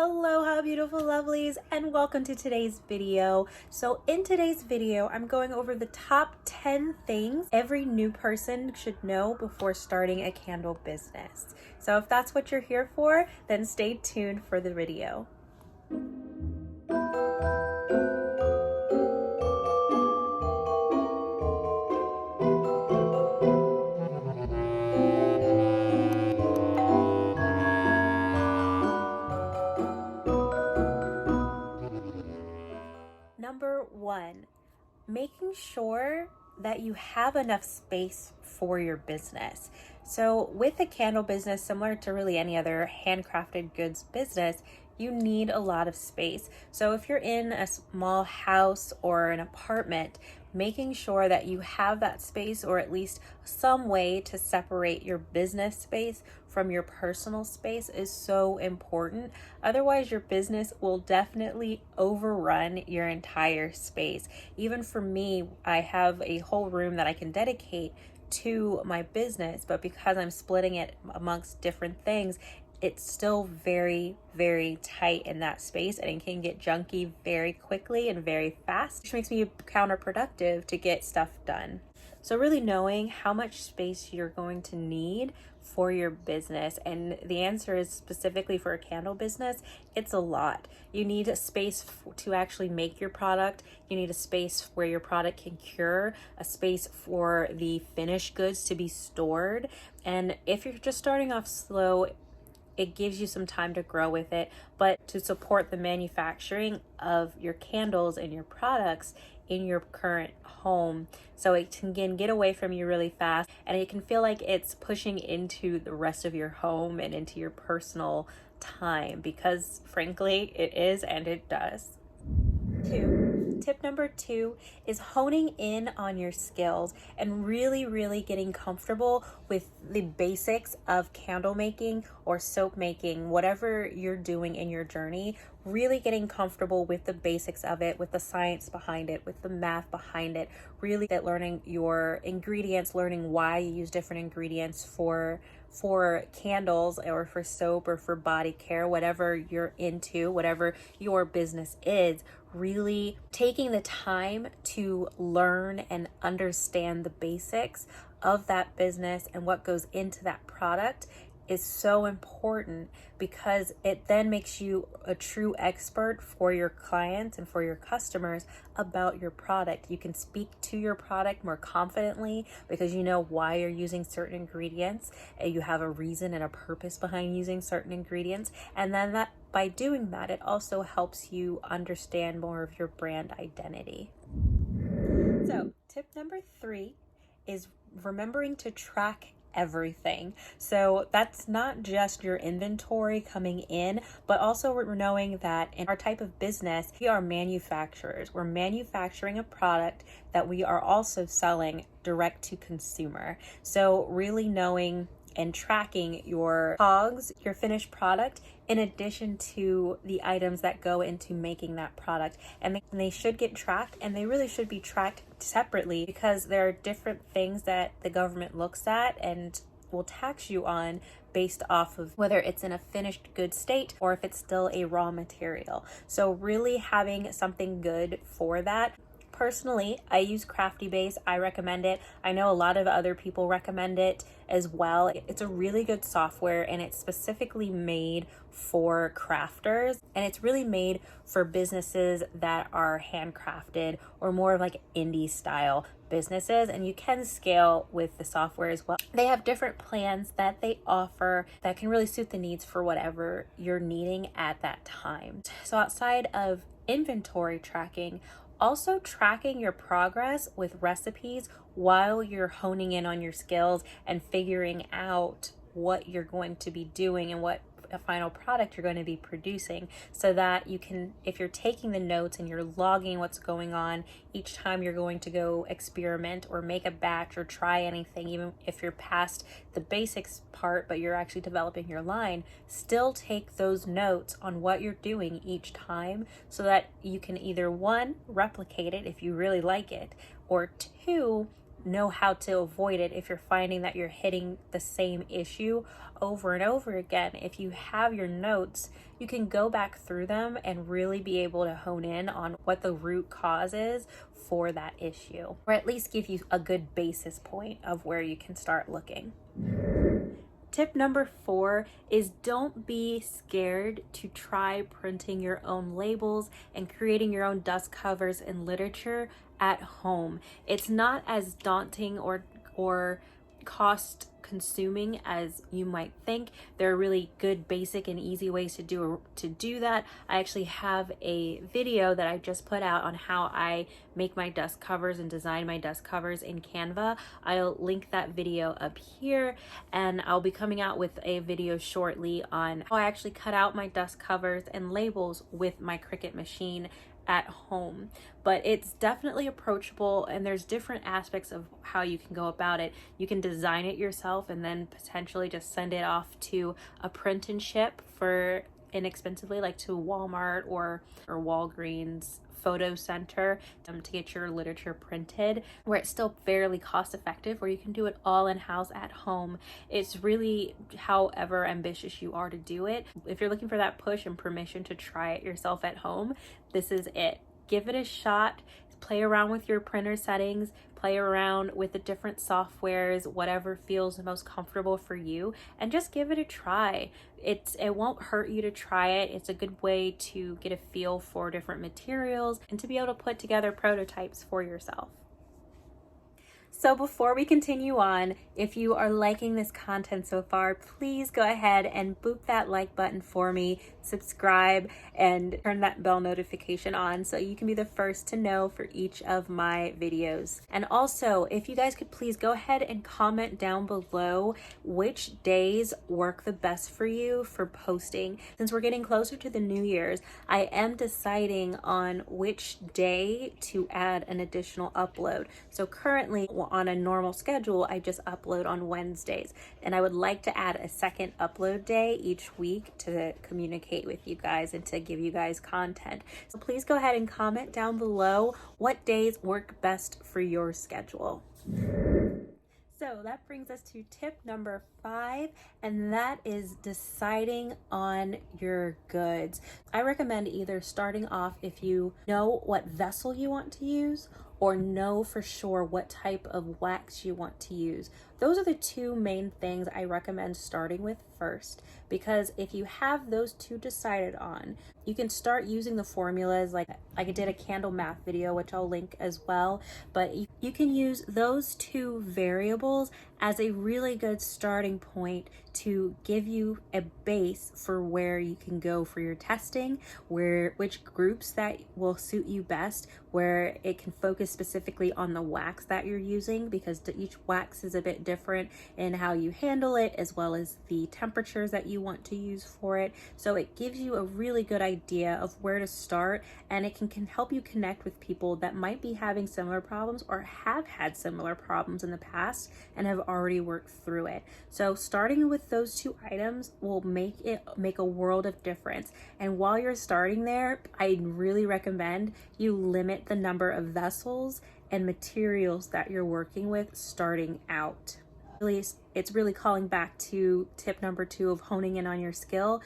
Aloha, beautiful lovelies, and welcome to today's video. So in today's video, I'm going over the top 10 things every new person should know before starting a candle business. So if that's what you're here for, then stay tuned for the video. Number one, making sure that you have enough space for your business. So with a candle business, similar to really any other handcrafted goods business, you need a lot of space. So if you're in a small house or an apartment, making sure that you have that space or at least some way to separate your business space from your personal space is so important. Otherwise, your business will definitely overrun your entire space. Even for me, I have a whole room that I can dedicate to my business, but because I'm splitting it amongst different things, it's still very, very tight in that space, and it can get junky very quickly and very fast, which makes me counterproductive to get stuff done. So really knowing how much space you're going to need for your business, and the answer is specifically for a candle business, it's a lot. You need a space to actually make your product. You need a space where your product can cure, a space for the finished goods to be stored. And if you're just starting off slow, it gives you some time to grow with it, but to support the manufacturing of your candles and your products in your current home, so it can get away from you really fast, and it can feel like it's pushing into the rest of your home and into your personal time, because frankly it is, and it does. Tip number two is honing in on your skills and really getting comfortable with the basics of candle making or soap making, whatever you're doing in your journey. Really getting comfortable with the basics of it, with the science behind it, with the math behind it, really that learning your ingredients, learning why you use different ingredients for candles or for soap or for body care, whatever you're into, whatever your business is. Really taking the time to learn and understand the basics of that business and what goes into that product is so important, because it then makes you a true expert for your clients and for your customers about your product. You can speak to your product more confidently because you know why you're using certain ingredients, and you have a reason and a purpose behind using certain ingredients. And then that by doing that, it also helps you understand more of your brand identity. So tip number three is remembering to track everything. So that's not just your inventory coming in, but also we're knowing that in our type of business, we are manufacturers. We're manufacturing a product that we are also selling direct to consumer. So really knowing and tracking your COGS, your finished product, in addition to the items that go into making that product. And they should get tracked, and they really should be tracked separately, because there are different things that the government looks at and will tax you on based off of whether it's in a finished good state or if it's still a raw material. So really having something good for that. Personally, I use Crafty Base. I recommend it. I know a lot of other people recommend it as well. It's a really good software, and it's specifically made for crafters, and it's really made for businesses that are handcrafted or more like indie style businesses, and you can scale with the software as well. They have different plans that they offer that can really suit the needs for whatever you're needing at that time. So outside of inventory tracking, also tracking your progress with recipes while you're honing in on your skills and figuring out what you're going to be doing and what a final product you're going to be producing, so that you can, if you're taking the notes and you're logging what's going on each time you're going to go experiment or make a batch or try anything, even if you're past the basics part but you're actually developing your line, still take those notes on what you're doing each time, so that you can either one, replicate it if you really like it, or two, know how to avoid it if you're finding that you're hitting the same issue over and over again. If you have your notes, you can go back through them and really be able to hone in on what the root cause is for that issue, or at least give you a good basis point of where you can start looking. Tip number 4 is don't be scared to try printing your own labels and creating your own dust covers and literature at home. It's not as daunting or cost consuming as you might think. There are really good basic and easy ways to do that. I actually have a video that I just put out on how I make my dust covers and design my dust covers in Canva. I'll link that video up here, and I'll be coming out with a video shortly on how I actually cut out my dust covers and labels with my Cricut machine at home. But it's definitely approachable, and there's different aspects of how you can go about it. You can design it yourself and then potentially just send it off to a print and ship for inexpensively, like to Walmart or Walgreens photo center, to get your literature printed, where it's still fairly cost effective, where you can do it all in-house at home. It's really however ambitious you are to do it. If you're looking for that push and permission to try it yourself at home, this is it. Give it a shot. Play around with your printer settings, play around with the different softwares, whatever feels the most comfortable for you, and just give it a try. It won't hurt you to try it. It's a good way to get a feel for different materials and to be able to put together prototypes for yourself. So before we continue on, if you are liking this content so far, please go ahead and boop that like button for me, subscribe, and turn that bell notification on so you can be the first to know for each of my videos. And also, if you guys could please go ahead and comment down below which days work the best for you for posting. Since we're getting closer to the New Year's, I am deciding on which day to add an additional upload. So currently, on a normal schedule, I just upload on Wednesdays, and I would like to add a second upload day each week to communicate with you guys and to give you guys content. So please go ahead and comment down below what days work best for your schedule. So that brings us to tip number 5, and that is deciding on your goods. I recommend either starting off, if you know what vessel you want to use, or know for sure what type of wax you want to use. Those are the two main things I recommend starting with first, because if you have those two decided on, you can start using the formulas. Like I did a candle math video, which I'll link as well, but you can use those two variables as a really good starting point to give you a base for where you can go for your testing, which groups that will suit you best, where it can focus specifically on the wax that you're using, because each wax is a bit different in how you handle it, as well as the temperatures that you want to use for it. So it gives you a really good idea of where to start, and it can help you connect with people that might be having similar problems or have had similar problems in the past and have already worked through it. So starting with those two items will make a world of difference. And while you're starting there, I really recommend you limit the number of vessels and materials that you're working with starting out. It's really calling back to tip number 2 of honing in on your skill,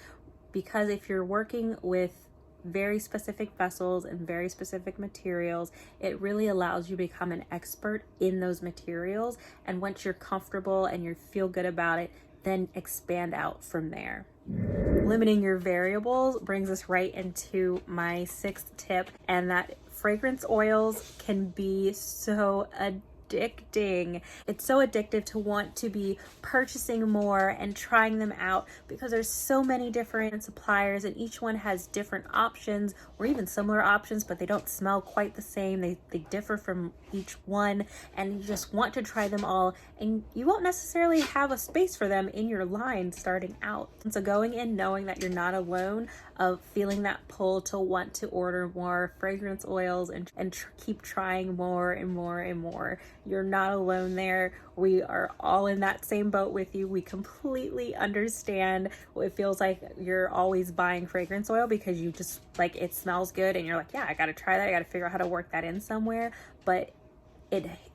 because if you're working with very specific vessels and very specific materials, it really allows you to become an expert in those materials. And once you're comfortable and you feel good about it, then expand out from there. Limiting your variables brings us right into my 6th tip, and that fragrance oils can be so addicting. It's so addictive to want to be purchasing more and trying them out, because there's so many different suppliers and each one has different options, or even similar options, but they don't smell quite the same. They differ from each one, and you just want to try them all, and you won't necessarily have a space for them in your line starting out. And so going in knowing that you're not alone, of feeling that pull to want to order more fragrance oils and keep trying more and more and more. You're not alone there. We are all in that same boat with you. We completely understand. It feels like you're always buying fragrance oil because you just like, it smells good and you're like, yeah, I gotta try that. I gotta figure out how to work that in somewhere. But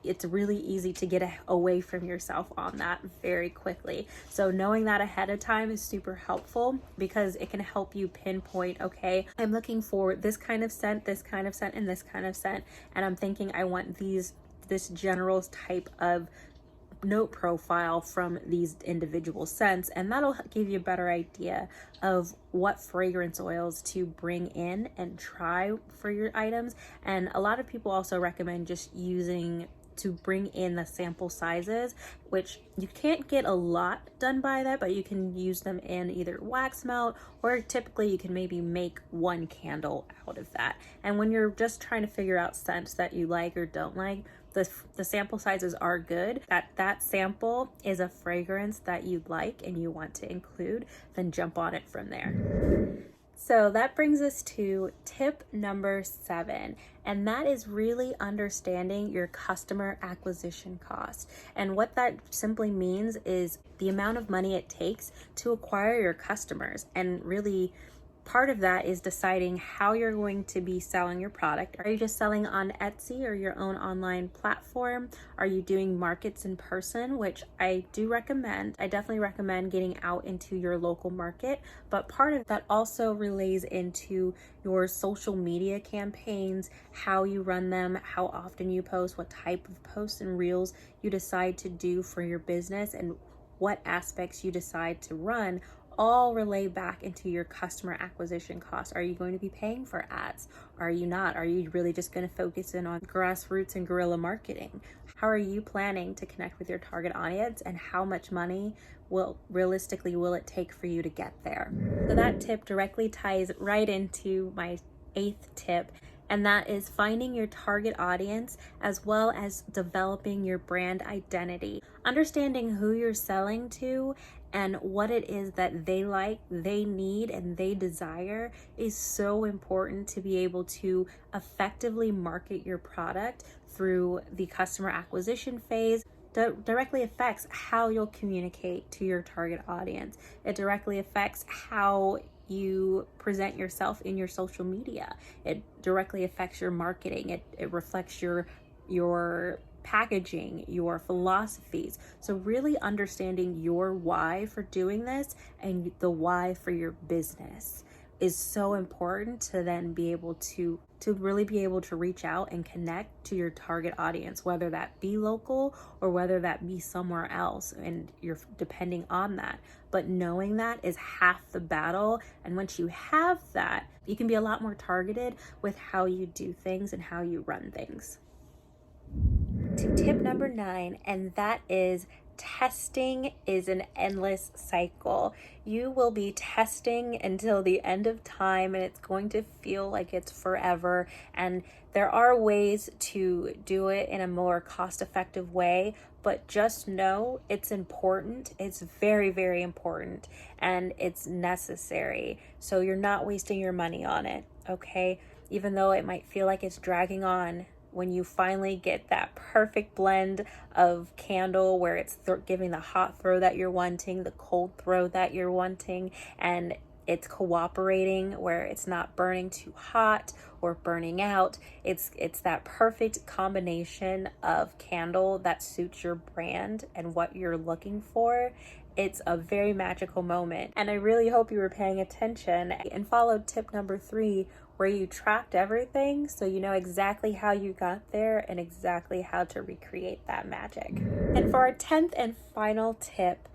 it's really easy to get away from yourself on that very quickly. So knowing that ahead of time is super helpful because it can help you pinpoint, okay, I'm looking for this kind of scent, this kind of scent, and this kind of scent, and I'm thinking I want this general type of note profile from these individual scents, and that'll give you a better idea of what fragrance oils to bring in and try for your items. And a lot of people also recommend just using to bring in the sample sizes, which you can't get a lot done by that, but you can use them in either wax melt, or typically you can maybe make one candle out of that. And when you're just trying to figure out scents that you like or don't like, the sample sizes are good. That sample is a fragrance that you like and you want to include, then jump on it from there. So that brings us to tip number 7, and that is really understanding your customer acquisition cost. And what that simply means is the amount of money it takes to acquire your customers. And really, part of that is deciding how you're going to be selling your product. Are you just selling on Etsy or your own online platform? Are you doing markets in person, which I do recommend? I definitely recommend getting out into your local market, but part of that also relays into your social media campaigns, how you run them, how often you post, what type of posts and reels you decide to do for your business, and what aspects you decide to run all relay back into your customer acquisition costs. Are you going to be paying for ads? Are you not? Are you really just going to focus in on grassroots and guerrilla marketing? How are you planning to connect with your target audience, and how much money will it take for you to get there? So that tip directly ties right into my 8th tip, and that is finding your target audience as well as developing your brand identity. Understanding who you're selling to and what it is that they like, they need, and they desire is so important to be able to effectively market your product through the customer acquisition phase. Directly affects how you'll communicate to your target audience. It directly affects how you present yourself in your social media. It directly affects your marketing. It reflects your packaging, your philosophies. So really understanding your why for doing this and the why for your business is so important to then be able to really be able to reach out and connect to your target audience, whether that be local or whether that be somewhere else, and you're depending on that. But knowing that is half the battle, and once you have that, you can be a lot more targeted with how you do things and how you run things. To tip number 9, and that is testing is an endless cycle. You will be testing until the end of time, and it's going to feel like it's forever. And there are ways to do it in a more cost-effective way, but just know it's important. It's very, very important, and it's necessary. So you're not wasting your money on it, okay? Even though it might feel like it's dragging on, when you finally get that perfect blend of candle where it's giving the hot throw that you're wanting, the cold throw that you're wanting, and it's cooperating where it's not burning too hot or burning out. It's that perfect combination of candle that suits your brand and what you're looking for. It's a very magical moment, and I really hope you were paying attention and followed tip number 3, where you tracked everything so you know exactly how you got there and exactly how to recreate that magic. And for our 10th and final tip,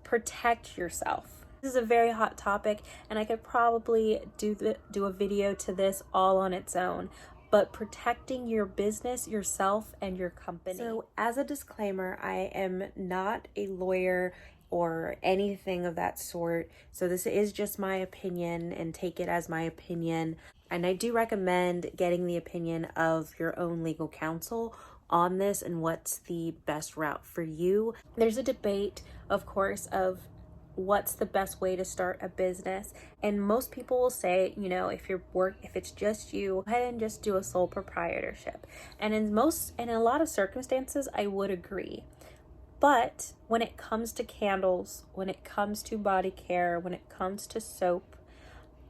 protect yourself. This is a very hot topic, and I could probably do a video to this all on its own, but protecting your business, yourself, and your company. So as a disclaimer, I am not a lawyer or anything of that sort. So this is just my opinion, and take it as my opinion. And I do recommend getting the opinion of your own legal counsel on this and what's the best route for you. There's a debate, of course, of what's the best way to start a business. And most people will say, you know, if it's just you, go ahead and just do a sole proprietorship. And in a lot of circumstances, I would agree. But when it comes to candles, when it comes to body care, when it comes to soap,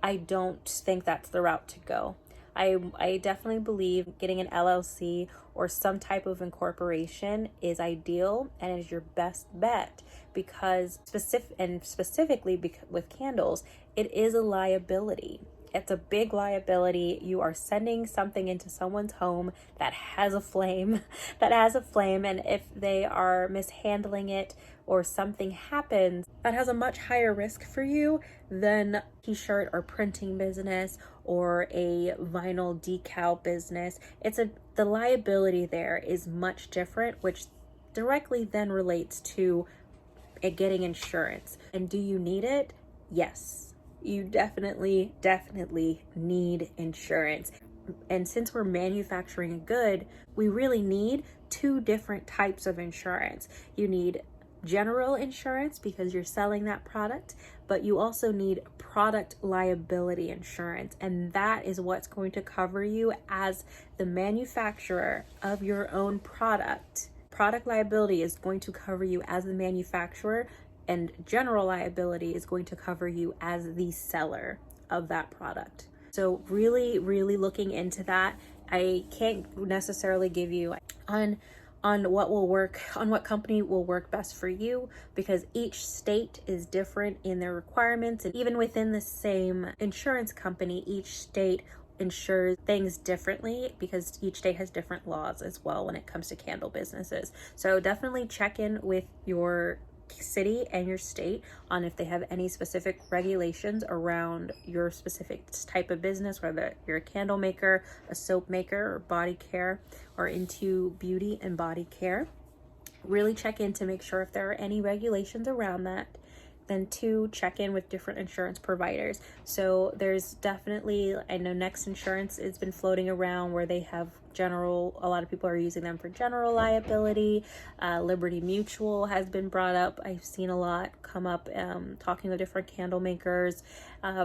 I don't think that's the route to go. I definitely believe getting an LLC or some type of incorporation is ideal and is your best bet, because specifically with candles, it is a liability. It's a big liability. You are sending something into someone's home that has a flame, and if they are mishandling it or something happens, that has a much higher risk for you than a t-shirt or printing business or a vinyl decal business. The liability there is much different, which directly then relates to getting insurance. And do you need it? Yes, you definitely need insurance. And since we're manufacturing a good, we really need two different types of insurance. You need general insurance because you're selling that product, but you also need product liability insurance, and that is what's going to cover you as the manufacturer of your own product. Product liability is going to cover you as the manufacturer, and general liability is going to cover you as the seller of that product. So really looking into that. I can't necessarily give you on what company will work best for you, because each state is different in their requirements, and even within the same insurance company, each state insures things differently because each state has different laws as well when it comes to candle businesses. So definitely check in with your city and your state on if they have any specific regulations around your specific type of business, whether you're a candle maker, a soap maker, or body care, or into beauty and body care. Really check in to make sure if there are any regulations around that. Then 2, check in with different insurance providers. So there's definitely, I know Next Insurance has been floating around where they have general, a lot of people are using them for general liability. Liberty Mutual has been brought up. I've seen a lot come up talking with different candle makers.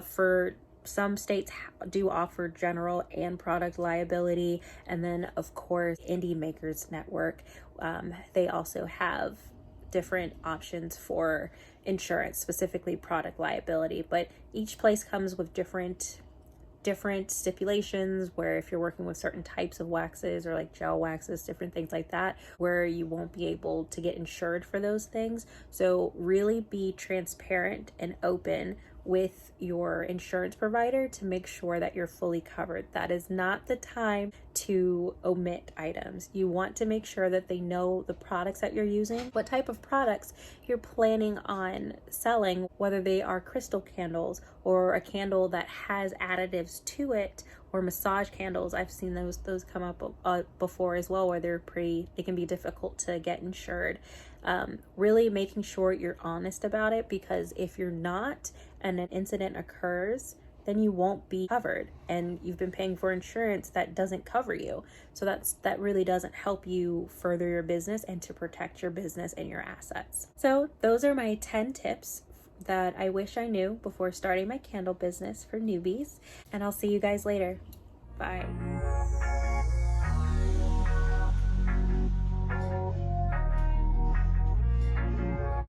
For some states do offer general and product liability. And then of course, Indie Makers Network, they also have different options for insurance, specifically product liability, but each place comes with different stipulations, where if you're working with certain types of waxes or like gel waxes, different things like that, where you won't be able to get insured for those things. So really be transparent and open with your insurance provider to make sure that you're fully covered. That is not the time to omit items. You want to make sure that they know the products that you're using, what type of products you're planning on selling, whether they are crystal candles or a candle that has additives to it, or massage candles. I've seen those come up before as well, where they can be difficult to get insured. Really making sure you're honest about it, because if you're not and an incident occurs, then you won't be covered, and you've been paying for insurance that doesn't cover you. So that really doesn't help you further your business and to protect your business and your assets. So those are my 10 tips that I wish I knew before starting my candle business for newbies, and I'll see you guys later. Bye.